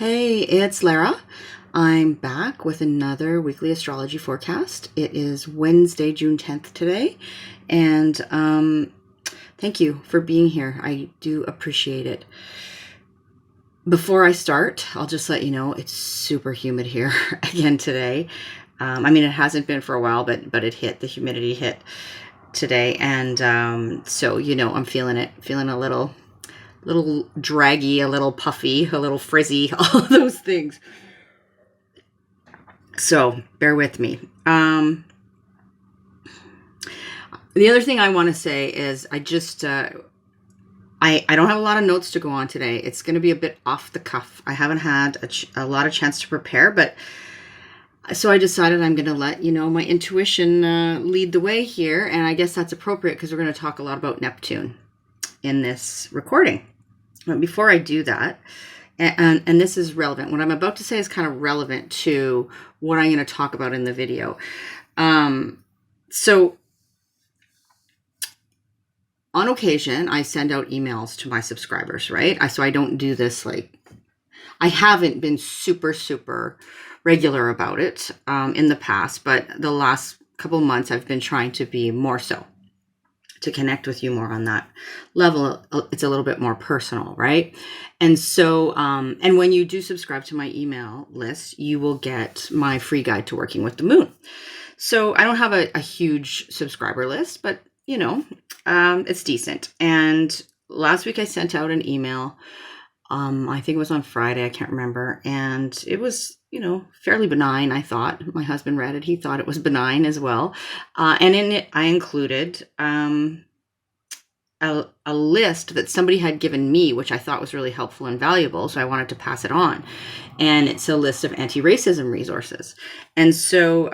Hey, it's Lara. I'm back with another weekly astrology forecast. It is Wednesday, June 10th today, and thank you for being here. I do appreciate it. Before I start, I'll just let you know it's super humid here again today. I mean, it hasn't been for a while, but it hit, the humidity hit today, and so I'm feeling it, feeling a little draggy, a little puffy, a little frizzy, all of those things. So bear with me. The other thing I want to say is I just, I don't have a lot of notes to go on today. It's going to be a bit off the cuff. I haven't had a lot of chance to prepare, but so I decided I'm going to let, my intuition lead the way here. And I guess that's appropriate because we're going to talk a lot about Neptune in this recording. But before I do that, and this is relevant, what I'm about to say is kind of relevant to what I'm going to talk about in the video. So on occasion, I send out emails to my subscribers, right? So I don't do this I haven't been super regular about it in the past, but the last couple of months I've been trying to be more so, to connect with you more on that level. It's a little bit more personal, right? And so, and when you do subscribe to my email list, you will get my free guide to working with the moon. So I don't have a huge subscriber list, but it's decent. And last week I sent out an email. I think it was on Friday, I can't remember. And it was, fairly benign, I thought. My husband read it. He thought it was benign as well. And in it, I included a list that somebody had given me, which I thought was really helpful and valuable. So I wanted to pass it on. And it's a list of anti-racism resources. And so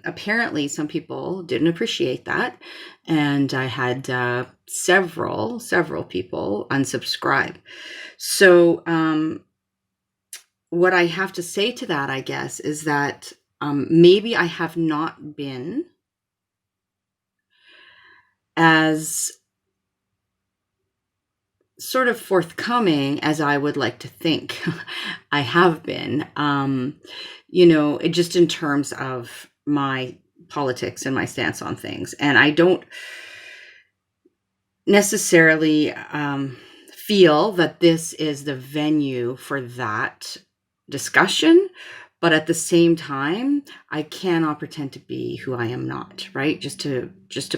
apparently some people didn't appreciate that. And I had several people unsubscribe. So what I have to say to that, I guess, is that maybe I have not been as sort of forthcoming as I would like to think I have been, it just in terms of my politics and my stance on things. And I don't necessarily feel that this is the venue for that discussion, but at the same time, I cannot pretend to be who I am not, right? Just to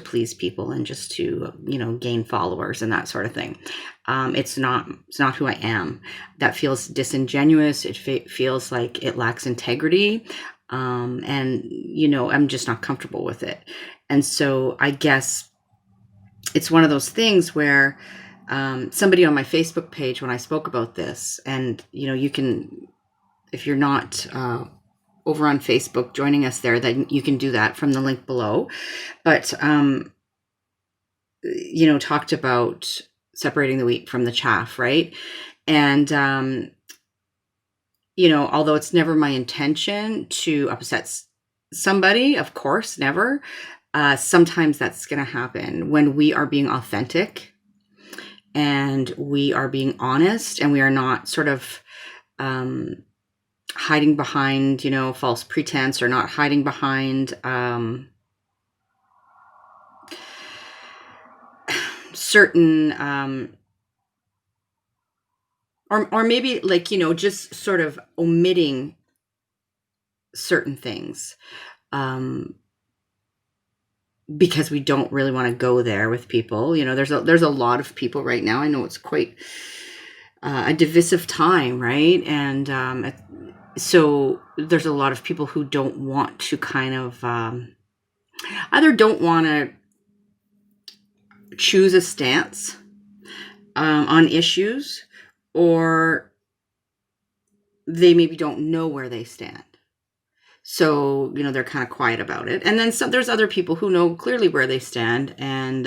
please people and just to gain followers and that sort of thing. It's not who I am. That feels disingenuous. It feels like it lacks integrity, and I'm just not comfortable with it. And so I guess it's one of those things where somebody on my Facebook page, when I spoke about this, and you can, if you're not over on Facebook joining us there, then you can do that from the link below. But talked about separating the wheat from the chaff, right? And although it's never my intention to upset somebody, of course, never. Sometimes that's going to happen when we are being authentic and we are being honest, and we are not sort of hiding behind, false pretense, or not hiding behind certain or maybe just sort of omitting certain things because we don't really want to go there with people. There's a lot of people right now. I know it's quite a divisive time, right? And so there's a lot of people who don't want to kind of either don't want to choose a stance on issues, or they maybe don't know where they stand. So, they're kind of quiet about it. And then there's other people who know clearly where they stand, and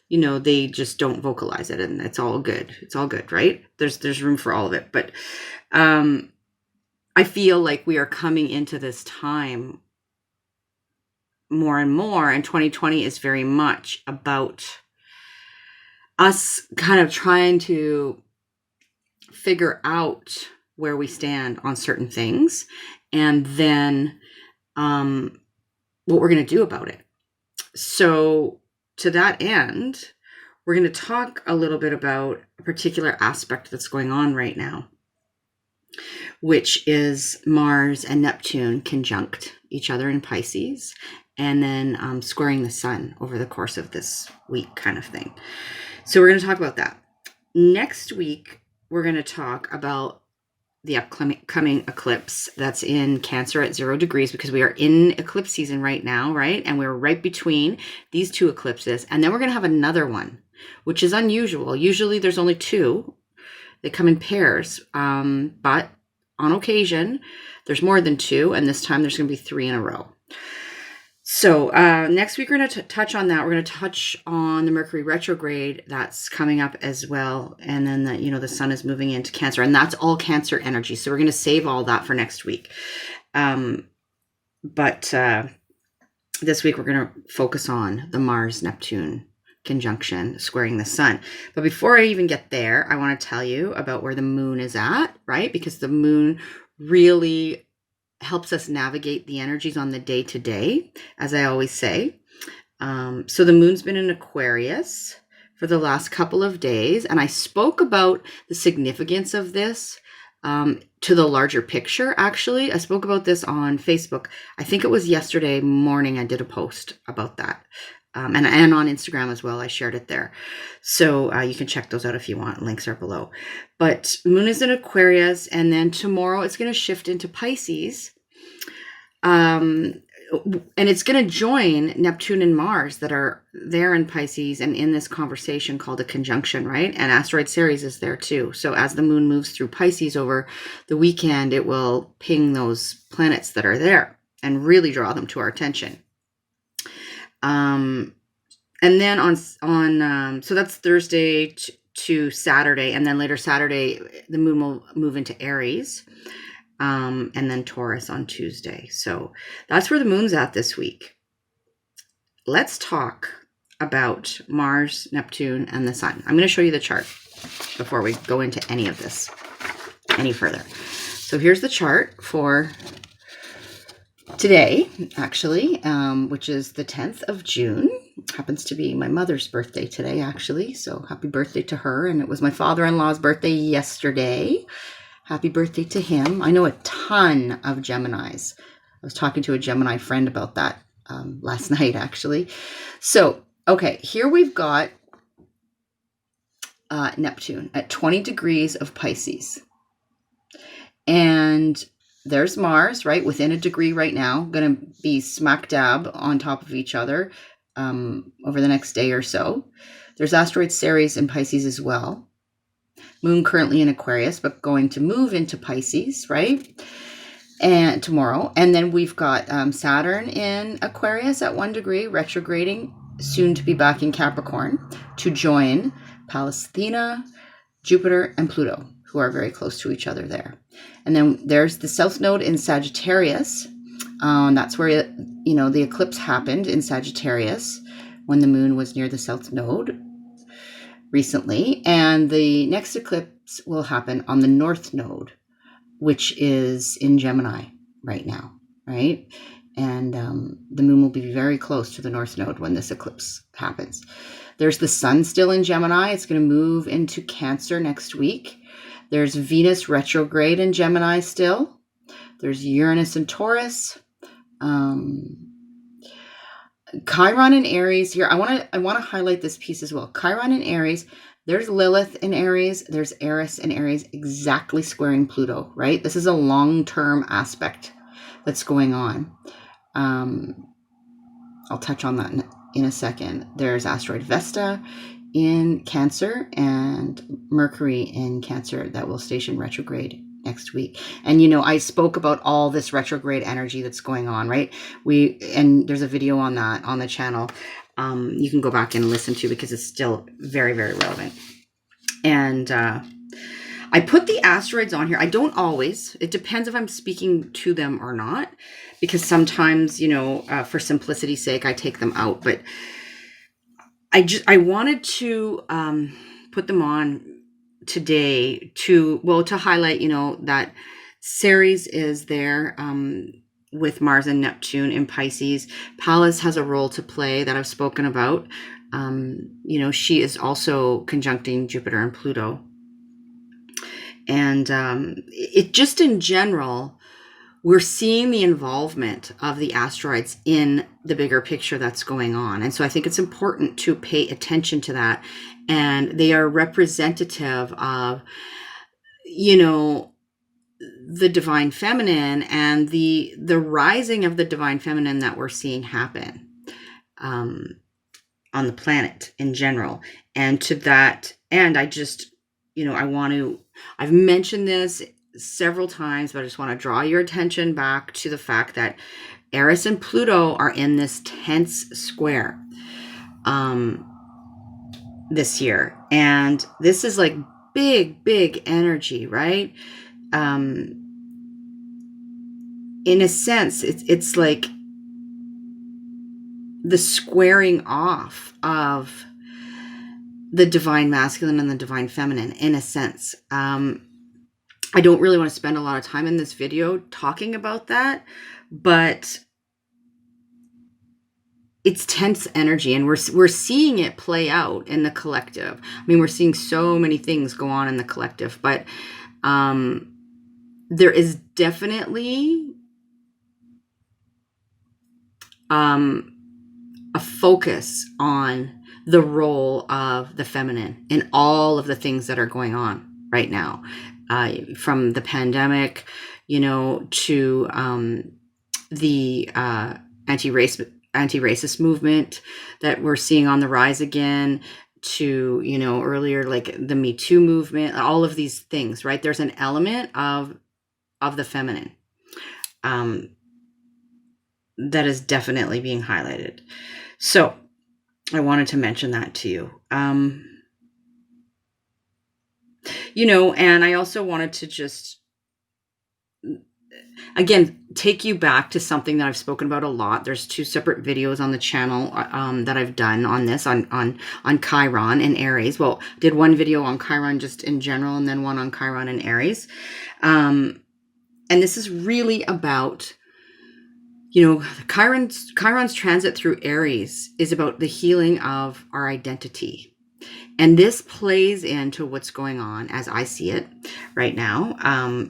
they just don't vocalize it, and it's all good. It's all good, right? There's room for all of it. But I feel like we are coming into this time more and more, and 2020 is very much about us kind of trying to figure out where we stand on certain things, and then what we're going to do about it. So to that end, we're going to talk a little bit about a particular aspect that's going on right now, which is Mars and Neptune conjunct each other in Pisces, and then squaring the sun over the course of this week kind of thing. So we're going to talk about that. Next week, we're going to talk about the upcoming eclipse that's in Cancer at 0 degrees, because we are in eclipse season right now, right? And we're right between these two eclipses. And then we're going to have another one, which is unusual. Usually there's only two. They come in pairs. But on occasion, there's more than two. And this time there's going to be 3 in a row. So next week, we're going to touch on that. We're going to touch on the Mercury retrograde that's coming up as well. And then the sun is moving into Cancer, and that's all Cancer energy. So we're going to save all that for next week. But this week, we're going to focus on the Mars-Neptune conjunction squaring the sun. But before I even get there, I want to tell you about where the moon is at, right? Because the moon really helps us navigate the energies on the day-to-day, as I always say. So the moon's been in Aquarius for the last couple of days, and I spoke about the significance of this to the larger picture, actually. I spoke about this on Facebook. I think it was yesterday morning I did a post about that. And on Instagram as well, I shared it there. So you can check those out if you want. Links are below. But moon is in Aquarius, and then tomorrow it's going to shift into Pisces. And it's going to join Neptune and Mars that are there in Pisces and in this conversation called a conjunction, right? And asteroid Ceres is there too. So as the moon moves through Pisces over the weekend, it will ping those planets that are there and really draw them to our attention. And then on so that's Thursday to Saturday, and then later Saturday, the moon will move into Aries, and then Taurus on Tuesday. So that's where the moon's at this week. Let's talk about Mars, Neptune, and the sun. I'm going to show you the chart before we go into any of this any further. So here's the chart for today, actually, which is the 10th of June. Happens to be my mother's birthday today, actually. So happy birthday to her. And it was my father-in-law's birthday yesterday. Happy birthday to him. I know a ton of Geminis. I was talking to a Gemini friend about that last night, actually. So, okay, here we've got Neptune at 20 degrees of Pisces. And there's Mars, right, within a degree right now, going to be smack dab on top of each other over the next day or so. There's asteroid Ceres in Pisces as well. Moon currently in Aquarius, but going to move into Pisces, right, and tomorrow. And then we've got Saturn in Aquarius at 1 degree, retrograding, soon to be back in Capricorn, to join Pallas Athena, Jupiter, and Pluto, who are very close to each other there. And then there's the South Node in Sagittarius. That's where, the eclipse happened in Sagittarius when the moon was near the South Node recently. And the next eclipse will happen on the North Node, which is in Gemini right now, right? And the moon will be very close to the North Node when this eclipse happens. There's the sun still in Gemini. It's going to move into Cancer next week. There's Venus retrograde in Gemini still. There's Uranus in Taurus. Chiron in Aries here. I want to highlight this piece as well. Chiron in Aries. There's Lilith in Aries. There's Eris in Aries, exactly squaring Pluto, right? This is a long-term aspect that's going on. I'll touch on that in a second. There's asteroid Vesta in Cancer and Mercury in Cancer that will station retrograde next week. And I spoke about all this retrograde energy that's going on, right? And there's a video on that on the channel. You can go back and listen to, because it's still very, very relevant. And I put the asteroids on here. I don't always. It depends if I'm speaking to them or not, because sometimes, for simplicity's sake, I take them out. But I wanted to put them on today to highlight, that Ceres is there with Mars and Neptune in Pisces. Pallas has a role to play that I've spoken about. She is also conjuncting Jupiter and Pluto. And it just in general, we're seeing the involvement of the asteroids in the bigger picture that's going on. And so I think it's important to pay attention to that. And they are representative of, the divine feminine and the rising of the divine feminine that we're seeing happen on the planet in general. And to that end, I just, I've mentioned this several times, but I just want to draw your attention back to the fact that Eris and Pluto are in this tense square this year. And this is like big energy, right? In a sense, it's like the squaring off of the divine masculine and the divine feminine, in a sense. I don't really want to spend a lot of time in this video talking about that, but it's tense energy, and we're seeing it play out in the collective. I mean, we're seeing so many things go on in the collective, but there is definitely a focus on the role of the feminine in all of the things that are going on right now, from the pandemic, to the anti-racist movement that we're seeing on the rise again, to, earlier, like the Me Too movement, all of these things, right? There's an element of the feminine that is definitely being highlighted. So I wanted to mention that to you. And I also wanted to just, again, take you back to something that I've spoken about a lot. There's 2 separate videos on the channel that I've done on this, on Chiron and Aries. Well, did one video on Chiron just in general, and then one on Chiron and Aries. And this is really about, Chiron's transit through Aries is about the healing of our identity. And this plays into what's going on, as I see it right now,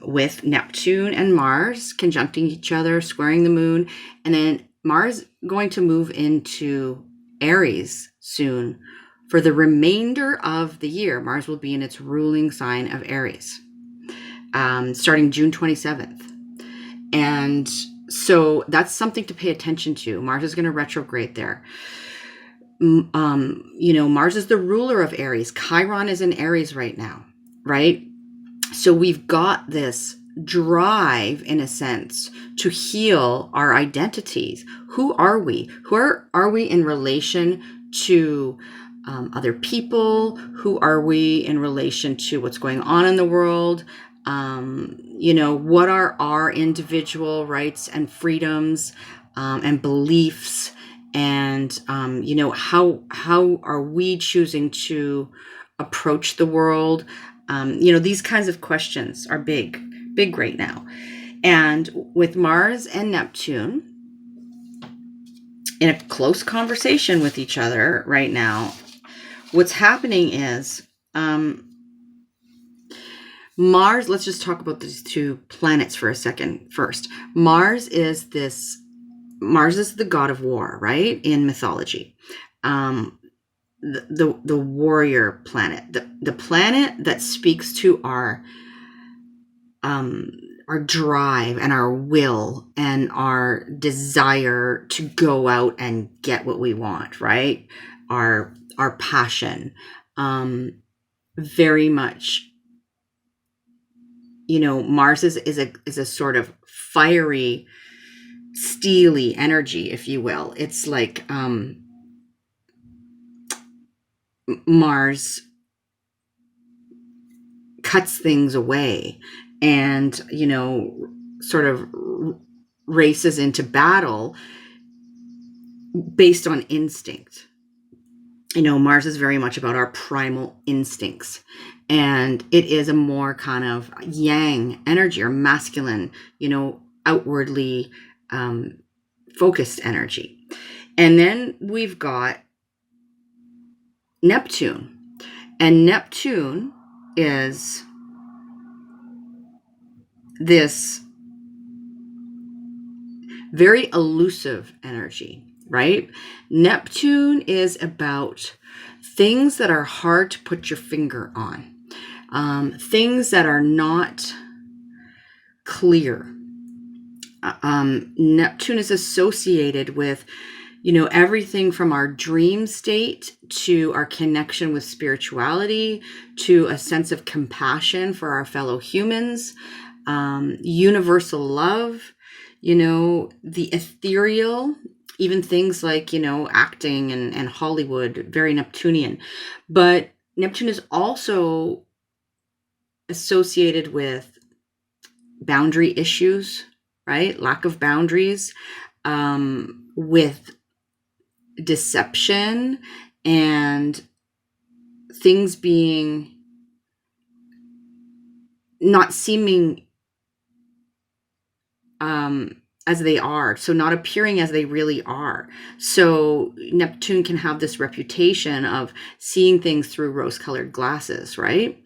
with Neptune and Mars conjuncting each other, squaring the moon, and then Mars going to move into Aries soon. For the remainder of the year, Mars will be in its ruling sign of Aries, starting June 27th. And so that's something to pay attention to. Mars is going to retrograde there. Mars is the ruler of Aries. Chiron is in Aries right now, right? So we've got this drive, in a sense, to heal our identities. Who are we? Who are we in relation to other people? Who are we in relation to what's going on in the world? What are our individual rights and freedoms and beliefs? And, how are we choosing to approach the world? These kinds of questions are big right now. And with Mars and Neptune in a close conversation with each other right now, what's happening is, Mars, let's just talk about these 2 planets for a second first. Mars is the god of war, right? In mythology. The warrior planet, the planet that speaks to our drive and our will and our desire to go out and get what we want, right? Our passion, very much. Mars is a sort of fiery, steely energy, if you will. It's like Mars cuts things away and, sort of races into battle based on instinct. Mars is very much about our primal instincts. And it is a more kind of yang energy, or masculine, outwardly focused energy. And then we've got Neptune. And Neptune is this very elusive energy, right? Neptune is about things that are hard to put your finger on, things that are not clear. Neptune is associated with, everything from our dream state to our connection with spirituality, to a sense of compassion for our fellow humans, universal love, the ethereal, even things like, acting and Hollywood, very Neptunian. But Neptune is also associated with boundary issues, right? Lack of boundaries, with deception and things being not seeming as they are, so not appearing as they really are. So Neptune can have this reputation of seeing things through rose-colored glasses, right?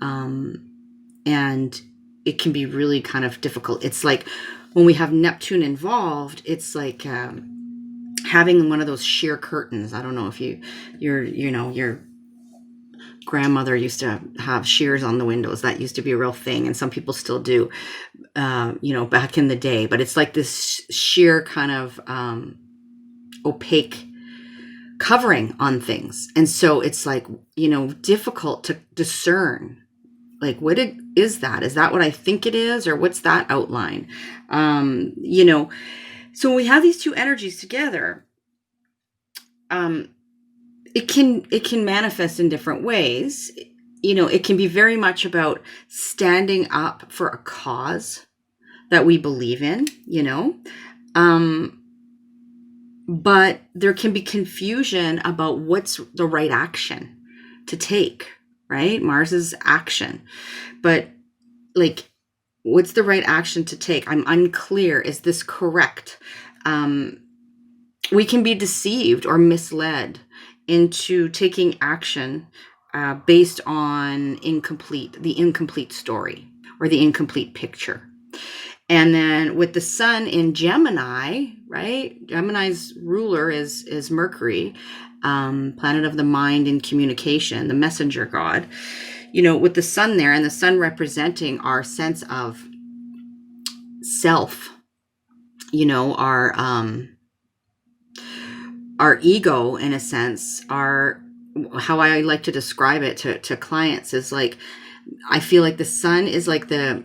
And it can be really kind of difficult. It's like when we have Neptune involved, it's like having one of those sheer curtains. I don't know if your grandmother used to have shears on the windows. That used to be a real thing, and some people still do, back in the day. But it's like this sheer kind of opaque covering on things. And so it's like, difficult to discern, like, what is that? Is that what I think it is? Or what's that outline? So when we have these two energies together, it can manifest in different ways. It can be very much about standing up for a cause that we believe in, but there can be confusion about what's the right action to take, right? Mars is action, but like, what's the right action to take? I'm unclear. Is this correct? We can be deceived or misled into taking action based on the incomplete story or the incomplete picture. And then with the sun in Gemini, right? Gemini's ruler is Mercury, planet of the mind and communication, the messenger god. With the sun there, and the sun representing our sense of self, our ego, in a sense, how I like to describe it to clients is like, I feel like the sun is like the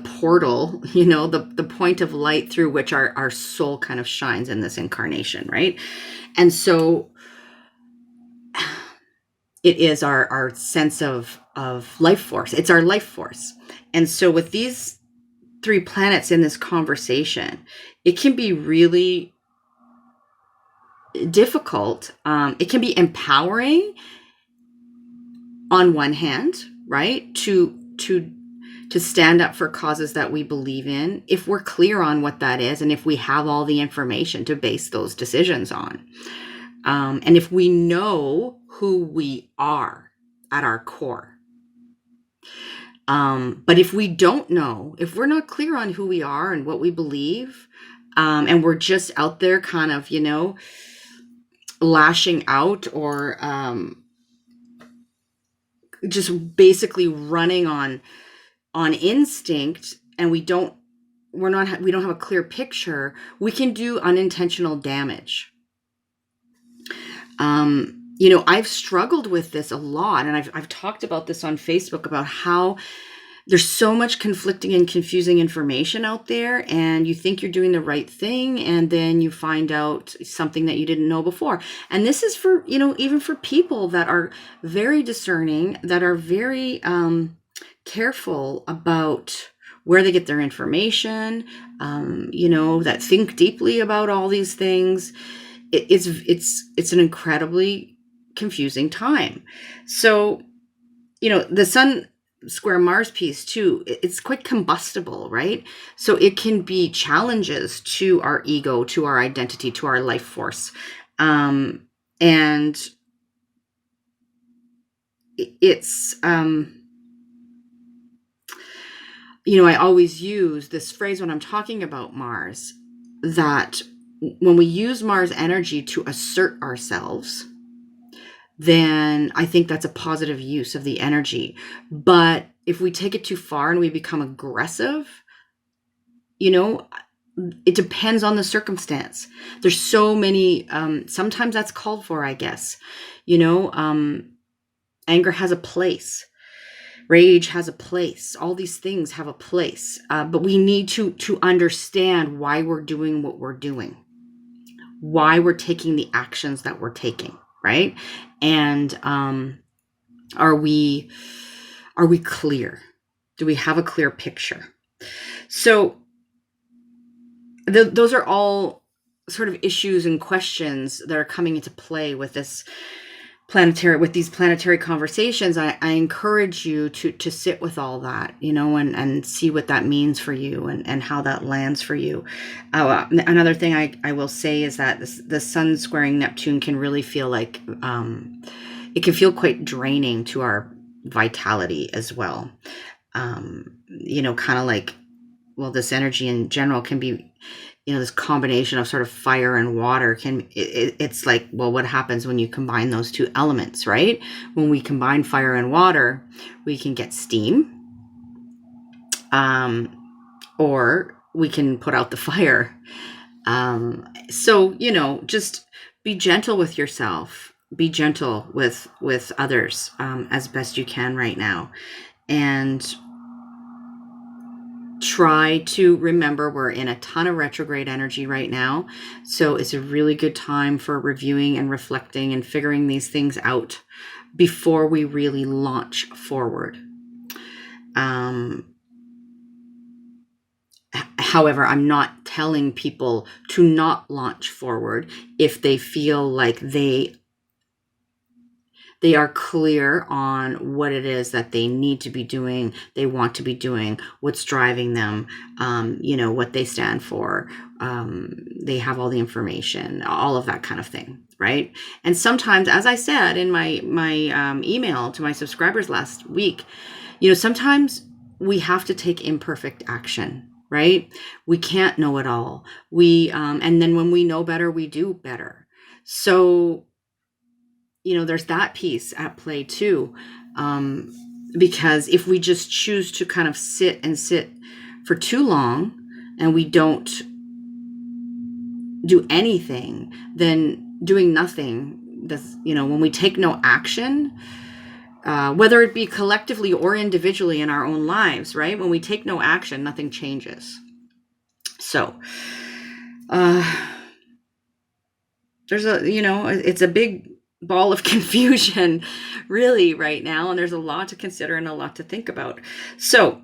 portal, the point of light through which our soul kind of shines in this incarnation, right? And so it is our sense of life force. It's our life force. And so with these three planets in this conversation, it can be really difficult. It can be empowering on one hand, right? To stand up for causes that we believe in, if we're clear on what that is, and if we have all the information to base those decisions on. And if we know who we are at our core. But if we don't know, if we're not clear on who we are and what we believe, and we're just out there kind of, lashing out, or just basically running on instinct, and we don't have a clear picture, we can do unintentional damage. I've struggled with this a lot, and I've talked about this on Facebook about how there's so much conflicting and confusing information out there, and you think you're doing the right thing, and then you find out something that you didn't know before. And this is for, even for people that are very discerning, that are very careful about where they get their information, that think deeply about all these things. It's an incredibly confusing time. So the Sun square Mars piece too, it's quite combustible, right? So it can be challenges to our ego, to our identity, to our life force. And it's, I always use this phrase when I'm talking about Mars, that when we use Mars energy to assert ourselves, then I think that's a positive use of the energy. But if we take it too far and we become aggressive, it depends on the circumstance. There's so many, sometimes that's called for, I guess. Anger has a place. Rage has a place. All these things have a place. But we need to understand why we're doing what we're doing, why we're taking the actions that we're taking, right? And are we clear? Do we have a clear picture? So those are all sort of issues and questions that are coming into play with these planetary conversations. I encourage you to sit with all that, and see what that means for you and how that lands for you. Another thing I will say is that the Sun squaring Neptune can really feel like, it can feel quite draining to our vitality as well. Kind of like, well, this energy in general can be, this combination of sort of fire and water it's like, well, what happens when you combine those two elements, right? When we combine fire and water, we can get steam, or we can put out the fire. So, just be gentle with yourself, be gentle with others, as best you can right now. And try to remember we're in a ton of retrograde energy right now. So it's a really good time for reviewing and reflecting and figuring these things out before we really launch forward. However, I'm not telling people to not launch forward if they feel like they are clear on what it is that they need to be doing, they want to be doing, what's driving them, what they stand for. They have all the information, all of that kind of thing, right? And sometimes, as I said in my email to my subscribers last week, sometimes we have to take imperfect action, right? We can't know it all. And then when we know better, we do better. So there's that piece at play too. Because if we just choose to kind of sit for too long and we don't do anything, then doing nothing, when we take no action, whether it be collectively or individually in our own lives, right? When we take no action, nothing changes. So, there's it's a big ball of confusion really right now, and there's a lot to consider and a lot to think about. So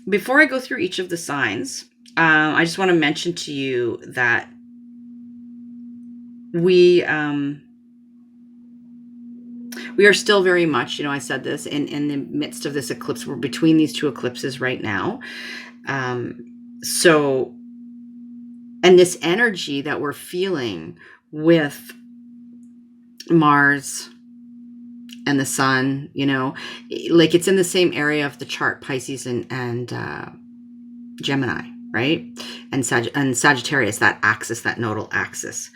before I go through each of the signs, I just want to mention to you that we are still very much, I said this, in the midst of this eclipse. We're between these two eclipses right now. So, and this energy that we're feeling with Mars and the Sun, like it's in the same area of the chart, Pisces and Gemini, right? And Sagittarius, that axis, that nodal axis.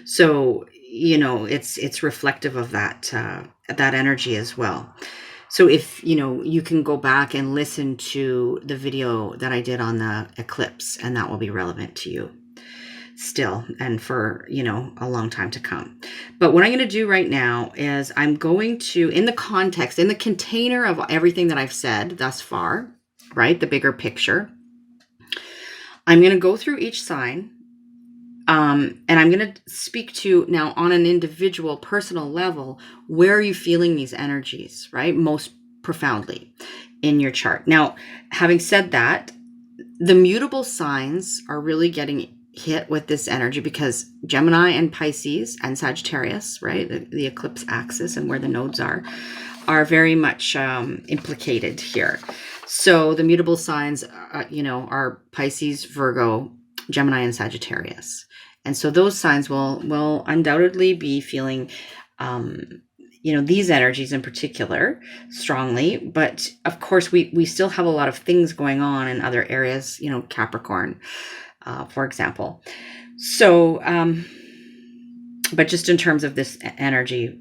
So, it's reflective of that energy as well. So if, you can go back and listen to the video that I did on the eclipse, and that will be relevant to you still and for a long time to come. But what I'm going to do right now is I'm going to, in the context, in the container of everything that I've said thus far, right, the bigger picture, I'm going to go through each sign, and I'm going to speak to now on an individual personal level, where are you feeling these energies, right, most profoundly in your chart. Now, having said that, the mutable signs are really getting hit with this energy because Gemini and Pisces and Sagittarius, right, the eclipse axis and where the nodes are are very much implicated here. So the mutable signs, are Pisces, Virgo, Gemini, and Sagittarius. And so those signs will undoubtedly be feeling, these energies in particular strongly. But of course, we still have a lot of things going on in other areas, Capricorn, for example. So, but just in terms of this energy,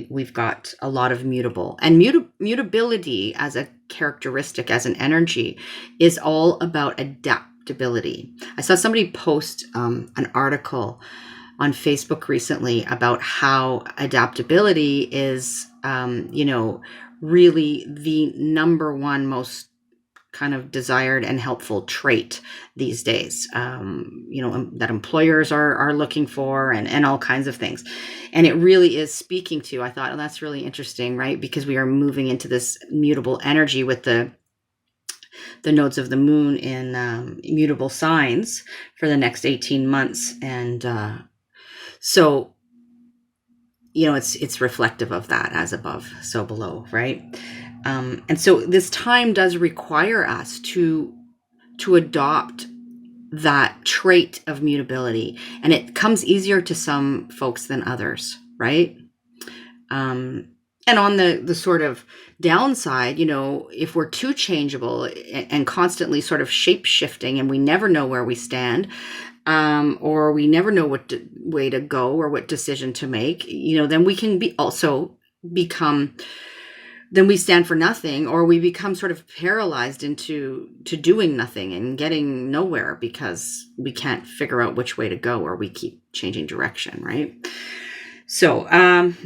we've got a lot of mutable, and mutability as a characteristic, as an energy, is all about adaptability. I saw somebody post an article on Facebook recently about how adaptability is, really the number one most kind of desired and helpful trait these days, that employers are looking for, and all kinds of things. And it really is speaking to, I thought, that's really interesting, right? Because we are moving into this mutable energy with the nodes of the moon in mutable signs for the next 18 months. And so, it's reflective of that, as above, so below, right? And so this time does require us to adopt that trait of mutability, and it comes easier to some folks than others, right? And on the sort of downside, if we're too changeable and constantly sort of shape shifting, and we never know where we stand, or we never know what way to go or what decision to make, then we can become, then we stand for nothing, or we become sort of paralyzed into doing nothing and getting nowhere because we can't figure out which way to go, or we keep changing direction, right? So,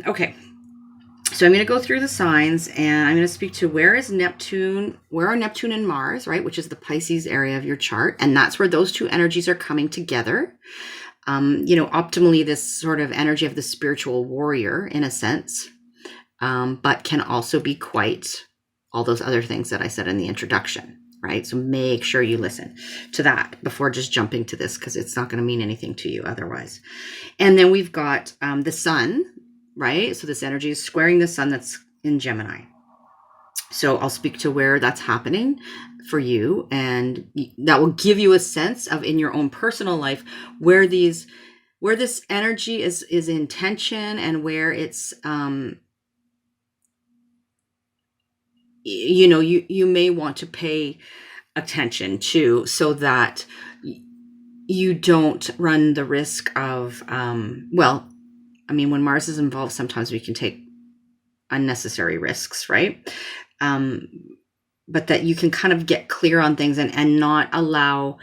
okay. So I'm going to go through the signs, and I'm going to speak to where are Neptune and Mars, right? Which is the Pisces area of your chart. And that's where those two energies are coming together. Optimally, this sort of energy of the spiritual warrior, in a sense, but can also be quite all those other things that I said in the introduction, right? So make sure you listen to that before just jumping to this, because it's not going to mean anything to you otherwise. And then we've got the sun, right? So this energy is squaring the sun that's in Gemini. So I'll speak to where that's happening for you, and that will give you a sense of, in your own personal life, where this energy is in tension, and where it's you may want to pay attention to, so that you don't run the risk of, when Mars is involved, sometimes we can take unnecessary risks, right? But that you can kind of get clear on things, and not allow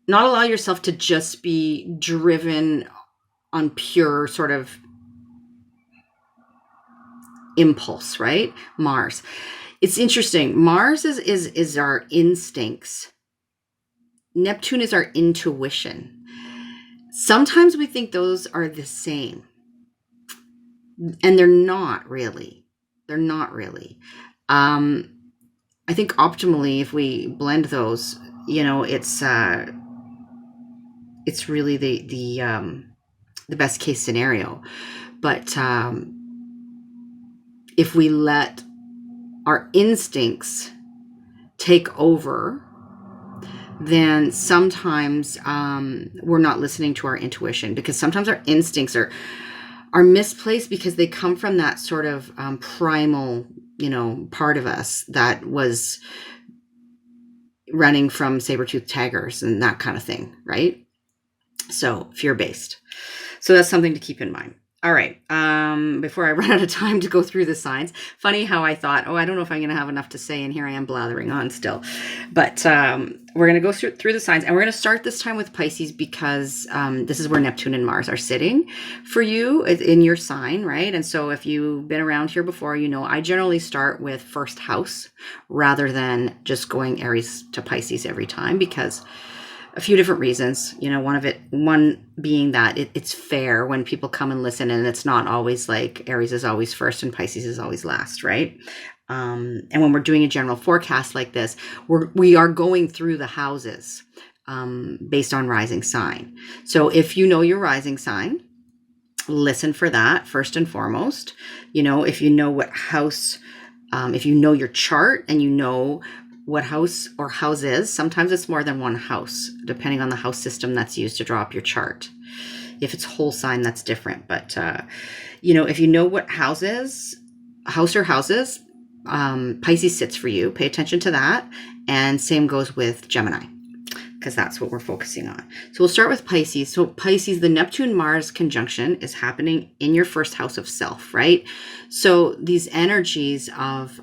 yourself to just be driven on pure sort of impulse, right? Mars. It's interesting. Mars is our instincts. Neptune is our intuition. Sometimes we think those are the same, and they're not really. I think optimally, if we blend those, it's really the best case scenario. But if we let our instincts take over, then sometimes we're not listening to our intuition, because sometimes our instincts are misplaced, because they come from that sort of primal, part of us that was running from saber-toothed tigers and that kind of thing, right? So fear-based. So that's something to keep in mind. All right. Before I run out of time to go through the signs, funny how I thought, I don't know if I'm going to have enough to say, and here I am blathering on still. But we're going to go through the signs, and we're going to start this time with Pisces, because this is where Neptune and Mars are sitting for you in your sign, right? And so if you've been around here before, I generally start with first house rather than just going Aries to Pisces every time, because a few different reasons, one being that it's fair when people come and listen, and it's not always like Aries is always first and Pisces is always last, right? And when we're doing a general forecast like this, we are going through the houses. based on rising sign. So if you know your rising sign, listen for that first and foremost. If you know what house, if you know your chart and you know what house or houses, sometimes it's more than one house, depending on the house system that's used to draw up your chart. If it's whole sign, that's different. But, if you know what house or houses, Pisces sits for you, pay attention to that. And same goes with Gemini, because that's what we're focusing on. So we'll start with Pisces. So Pisces, the Neptune-Mars conjunction is happening in your first house of self, right? So these energies of,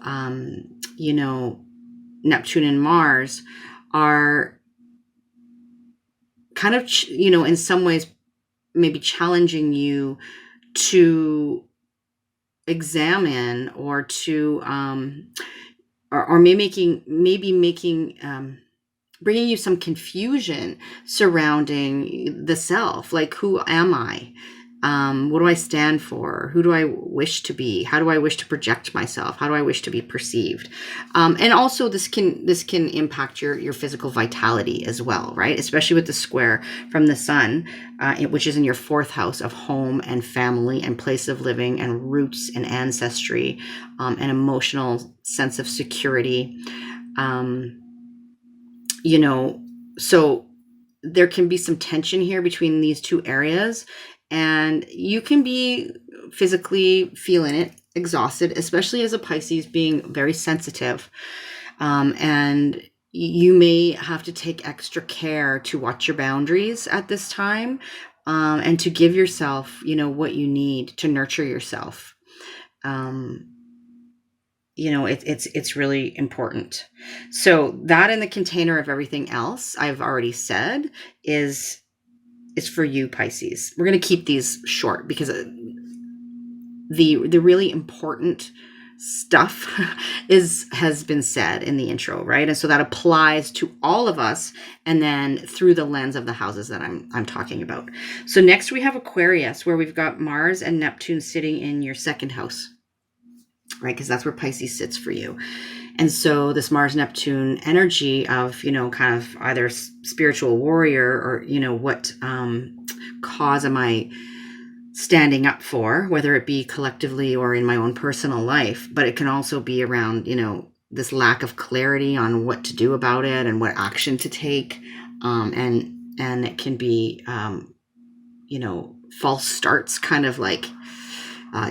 Neptune and Mars are kind of, in some ways, maybe challenging you to examine or to, or maybe making, bringing you some confusion surrounding the self. Like, who am I? What do I stand for? Who do I wish to be? How do I wish to project myself? How do I wish to be perceived? And also this can impact your physical vitality as well, right? Especially with the square from the sun, which is in your fourth house of home and family and place of living and roots and ancestry, and emotional sense of security. So there can be some tension here between these two areas, and you can be physically feeling it, exhausted, especially as a Pisces, being very sensitive. And you may have to take extra care to watch your boundaries at this time, and to give yourself, what you need to nurture yourself. It's really important. So that, in the container of everything else I've already said, is for you, Pisces. We're going to keep these short because the really important stuff has been said in the intro, right? And so that applies to all of us, and then through the lens of the houses that I'm talking about. So next we have Aquarius, where we've got Mars and Neptune sitting in your second house, right? Because that's where Pisces sits for you. And so this Mars-Neptune energy of, kind of either spiritual warrior or, what cause am I standing up for, whether it be collectively or in my own personal life. But it can also be around, this lack of clarity on what to do about it and what action to take. And it can be, false starts, kind of like,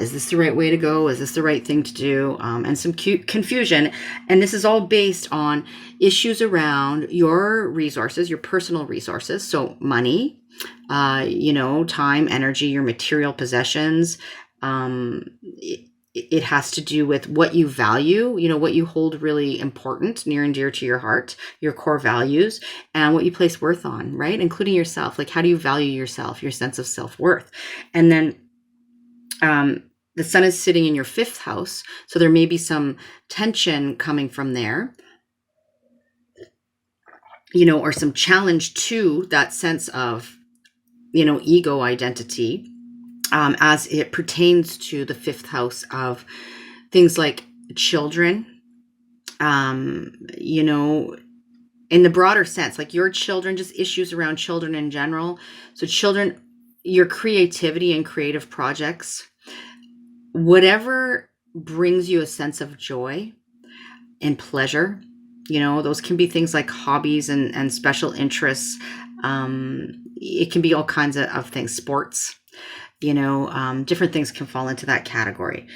is this the right way to go? Is this the right thing to do? And some confusion. And this is all based on issues around your resources, your personal resources. So money, time, energy, your material possessions. It has to do with what you value, what you hold really important, near and dear to your heart, your core values, and what you place worth on, right? Including yourself. Like, how do you value yourself, your sense of self-worth? And then the sun is sitting in your fifth house. So there may be some tension coming from there, or some challenge to that sense of, ego identity, as it pertains to the fifth house of things like children, in the broader sense, like your children, just issues around children in general. So children, your creativity and creative projects, whatever brings you a sense of joy and pleasure, those can be things like hobbies and special interests. It can be all kinds of things, sports, different things can fall into that category.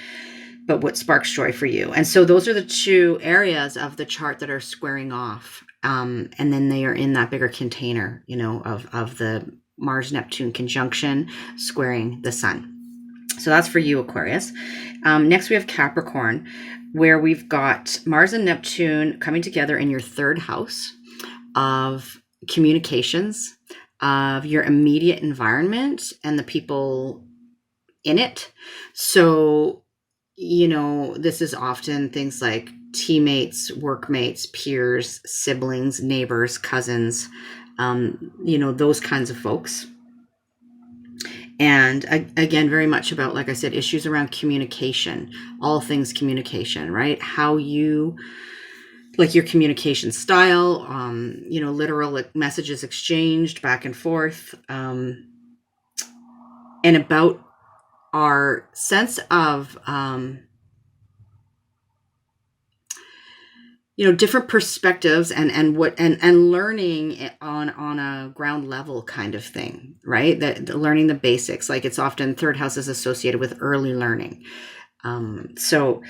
But what sparks joy for you? And so those are the two areas of the chart that are squaring off. And then they are in that bigger container, of the Mars-Neptune conjunction squaring the sun. So that's for you, Aquarius. Next, we have Capricorn, where we've got Mars and Neptune coming together in your third house of communications, of your immediate environment and the people in it. So, this is often things like teammates, workmates, peers, siblings, neighbors, cousins, those kinds of folks. And again, very much about, like I said, issues around communication, all things communication, right? How you like your communication style, literal messages exchanged back and forth, and about our sense of, different perspectives and learning on a ground level kind of thing, right? That learning the basics, like it's often third house is associated with early learning. So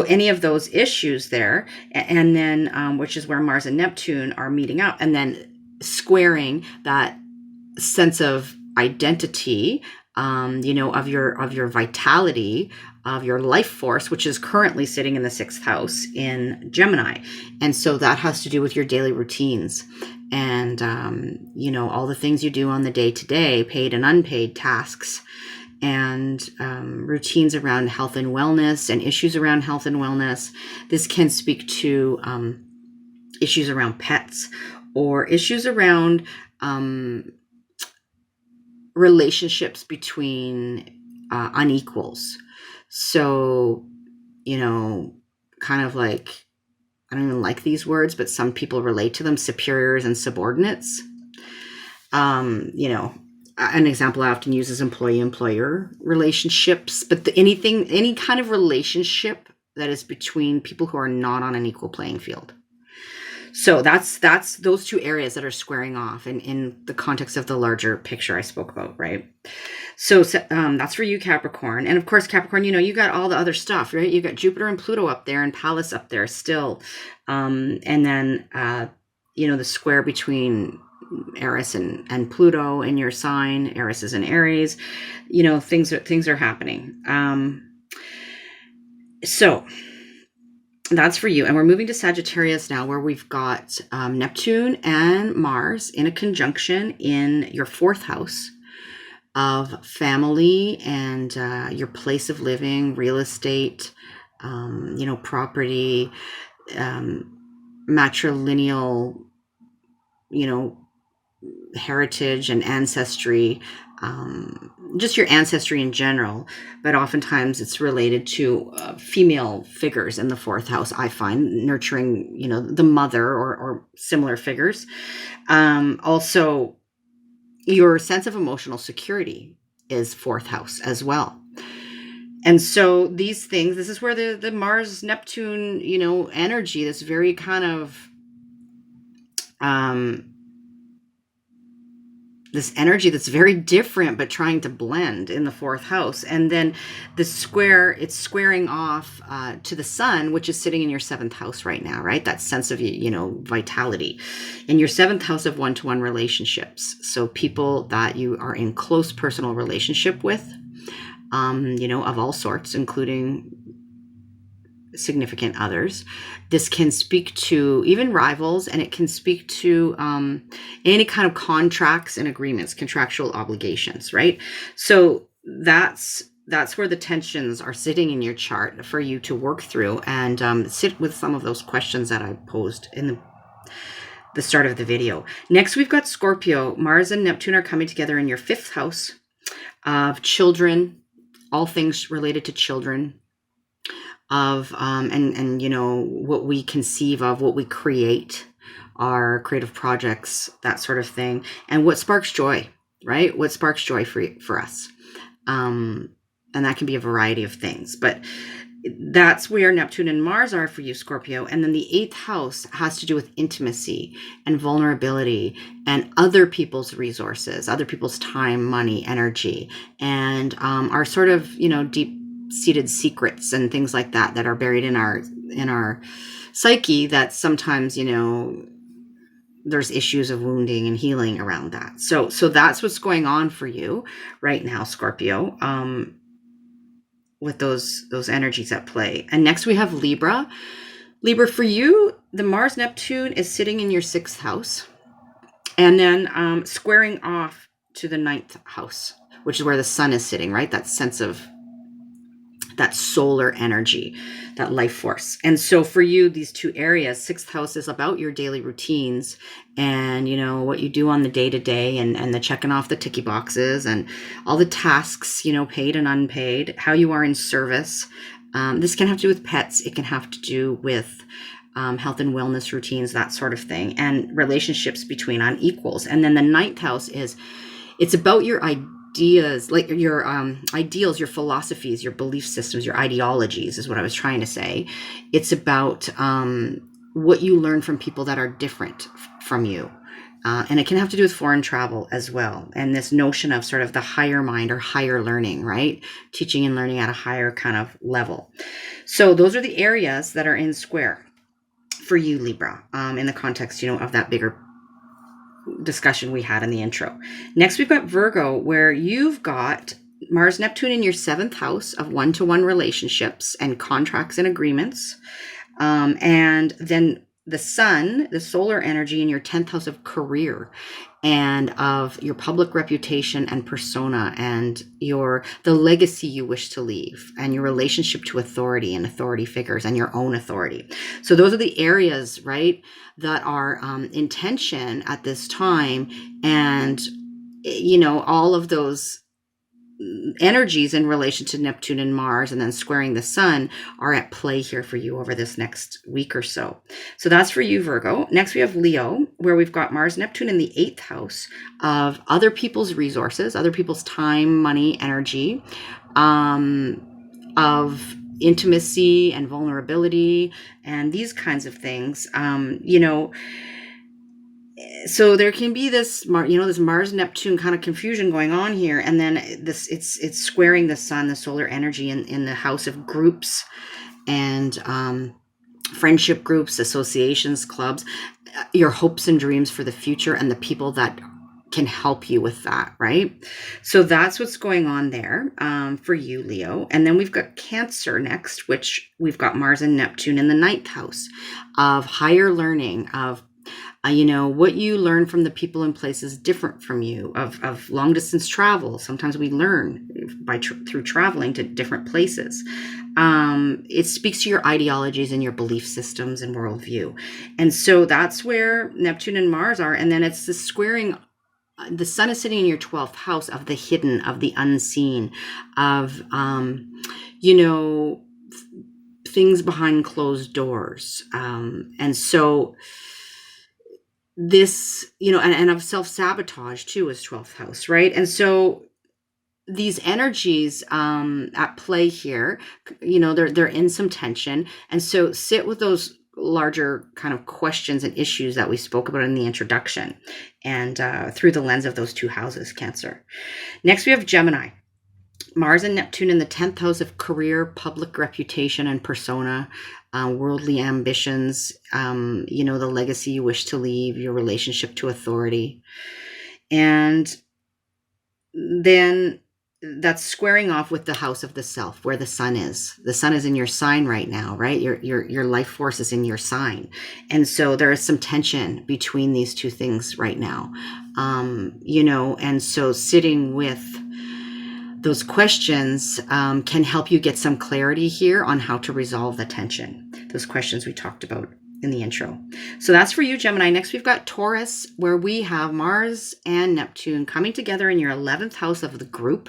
any of those issues there, and then which is where Mars and Neptune are meeting up, and then squaring that sense of identity, of your vitality, of your life force, which is currently sitting in the 6th house in Gemini. And so that has to do with your daily routines and, all the things you do on the day-to-day, paid and unpaid tasks, and routines around health and wellness and issues around health and wellness. This can speak to issues around pets or issues around relationships between unequals. So, kind of like, I don't even like these words, but some people relate to them, superiors and subordinates. An example I often use is employee-employer relationships, but any kind of relationship that is between people who are not on an equal playing field. So that's those two areas that are squaring off in the context of the larger picture I spoke about, right? So that's for you, Capricorn. And of course, Capricorn, you got all the other stuff, right? You got Jupiter and Pluto up there and Pallas up there still. And then, the square between Eris and Pluto in your sign. Eris is in Aries. Things are happening. So that's for you. And we're moving to Sagittarius now, where we've got Neptune and Mars in a conjunction in your 4th house of family and your place of living, real estate, property, matrilineal, heritage and ancestry, just your ancestry in general, but oftentimes it's related to female figures in the 4th house, I find, nurturing, the mother or similar figures. Also, your sense of emotional security is 4th house as well. And so these things, this is where the Mars Neptune, energy, this very kind of this energy that's very different but trying to blend in the 4th house. And then it's squaring off to the sun, which is sitting in your 7th house right now, right? That sense of vitality in your 7th house of one-to-one relationships. So people that you are in close personal relationship with, of all sorts, including significant others. This can speak to even rivals, and it can speak to any kind of contracts and agreements, contractual obligations, right? So that's where the tensions are sitting in your chart for you to work through and sit with some of those questions that I posed in the start of the video. Next, we've got Scorpio. Mars and Neptune are coming together in your 5th house of children, all things related to children, of what we conceive of, what we create, our creative projects, that sort of thing, and what sparks joy, right? What sparks joy for us, and that can be a variety of things, but that's where Neptune and Mars are for you, Scorpio. And then the 8th house has to do with intimacy and vulnerability and other people's resources, other people's time, money, energy, and our sort of deep-seated secrets and things like that are buried in our psyche, that sometimes there's issues of wounding and healing around that. So that's what's going on for you right now, Scorpio, with those energies at play. And next we have Libra. For you, the Mars Neptune is sitting in your 6th house and then squaring off to the 9th house, which is where the sun is sitting, right? That sense of that solar energy, that life force. And so for you, these two areas, 6th house is about your daily routines and, what you do on the day-to-day and the checking off the ticky boxes and all the tasks, paid and unpaid, how you are in service. This can have to do with pets. It can have to do with health and wellness routines, that sort of thing, and relationships between on equals. And then the ninth house it's about your ideas, like your ideals, your philosophies, your belief systems, your ideologies is what I was trying to say. It's about what you learn from people that are different from you. And it can have to do with foreign travel as well. And this notion of sort of the higher mind or higher learning, right? Teaching and learning at a higher kind of level. So those are the areas that are in square for you, Libra, in the context, of that bigger discussion we had in the intro. Next, we've got Virgo, where you've got Mars, Neptune in your 7th house of one-to-one relationships and contracts and agreements. And then the sun, the solar energy in your 10th house of career and of your public reputation and persona and the legacy you wish to leave and your relationship to authority and authority figures and your own authority. So those are the areas, right, that are in tension at this time. And, all of those energies in relation to Neptune and Mars and then squaring the sun are at play here for you over this next week or so. So that's for you, Virgo. Next, we have Leo, where we've got Mars, Neptune in the 8th house of other people's resources, other people's time, money, energy, of intimacy and vulnerability and these kinds of things. So there can be this Mars Neptune kind of confusion going on here, and then it's squaring the sun, the solar energy in the house of groups and friendship groups, associations, clubs, your hopes and dreams for the future, and the people that can help you with that, right? So that's what's going on there for you, Leo. And then we've got Cancer next, which we've got Mars and Neptune in the 9th house of higher learning, of what you learn from the people and places different from you, of long distance travel. Sometimes we learn through traveling to different places. It speaks to your ideologies and your belief systems and worldview. And so that's where Neptune and Mars are. And then it's the squaring. The sun is sitting in your 12th house of the hidden, of the unseen, of, things behind closed doors. And so this, and of self-sabotage too is 12th house, right? And so these energies at play here, they're in some tension. And so sit with those larger kind of questions and issues that we spoke about in the introduction and through the lens of those 2 houses, Cancer. Next, we have Gemini. Mars and Neptune in the 10th house of career, public reputation and persona, worldly ambitions, the legacy you wish to leave, your relationship to authority. And then that's squaring off with the house of the self, where the sun is. The sun is in your sign right now, right? Your life force is in your sign. And so there is some tension between these two things right now. And so sitting with those questions can help you get some clarity here on how to resolve the tension. Those questions we talked about in the intro. So that's for you, Gemini. Next, we've got Taurus, where we have Mars and Neptune coming together in your 11th house of the group,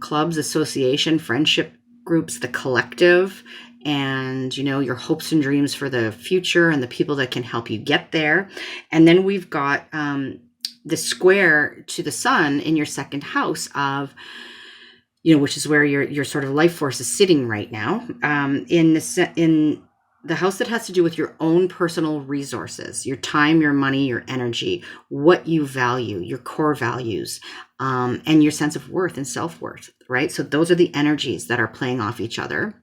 clubs, association, friendship groups, the collective, and, your hopes and dreams for the future and the people that can help you get there. And then we've got the square to the sun in your 2nd house of, which is where your sort of life force is sitting right now, in the house that has to do with your own personal resources, your time, your money, your energy, what you value, your core values, and your sense of worth and self-worth, right? So those are the energies that are playing off each other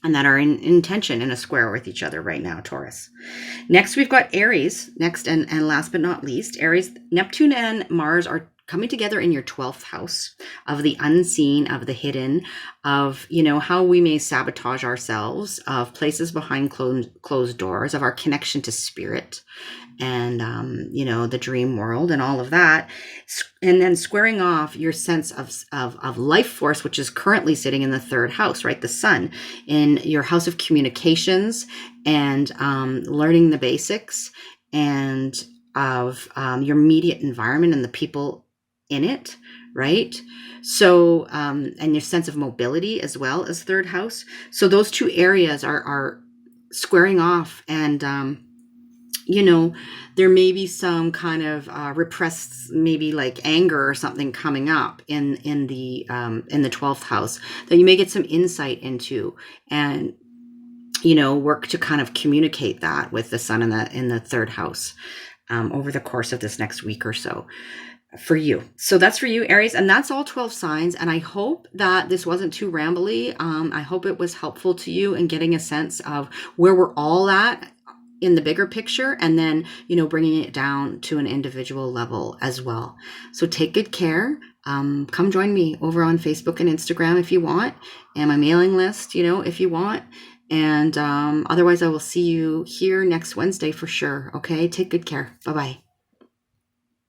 and that are in tension in a square with each other right now, Taurus. Next, we've got Aries. Next, and last but not least, Aries, Neptune and Mars are coming together in your 12th house of the unseen, of the hidden, of, how we may sabotage ourselves, of places behind closed doors, of our connection to spirit and, the dream world and all of that. And then squaring off your sense of life force, which is currently sitting in the 3rd house, right? The sun in your house of communications and learning the basics and of your immediate environment and the people in it, right? So, and your sense of mobility as well as 3rd house. So those 2 areas are squaring off, and you know, there may be some kind of repressed, maybe like anger or something coming up in the 12th house that you may get some insight into, and work to kind of communicate that with the sun in the 3rd house over the course of this next week or so for you. So that's for you, Aries, and that's all 12 signs. And I hope that this wasn't too rambly. I hope it was helpful to you in getting a sense of where we're all at in the bigger picture, and then, bringing it down to an individual level as well. So take good care. Come join me over on Facebook and Instagram if you want, and my mailing list, if you want. And otherwise, I will see you here next Wednesday for sure. Okay, take good care. Bye-bye.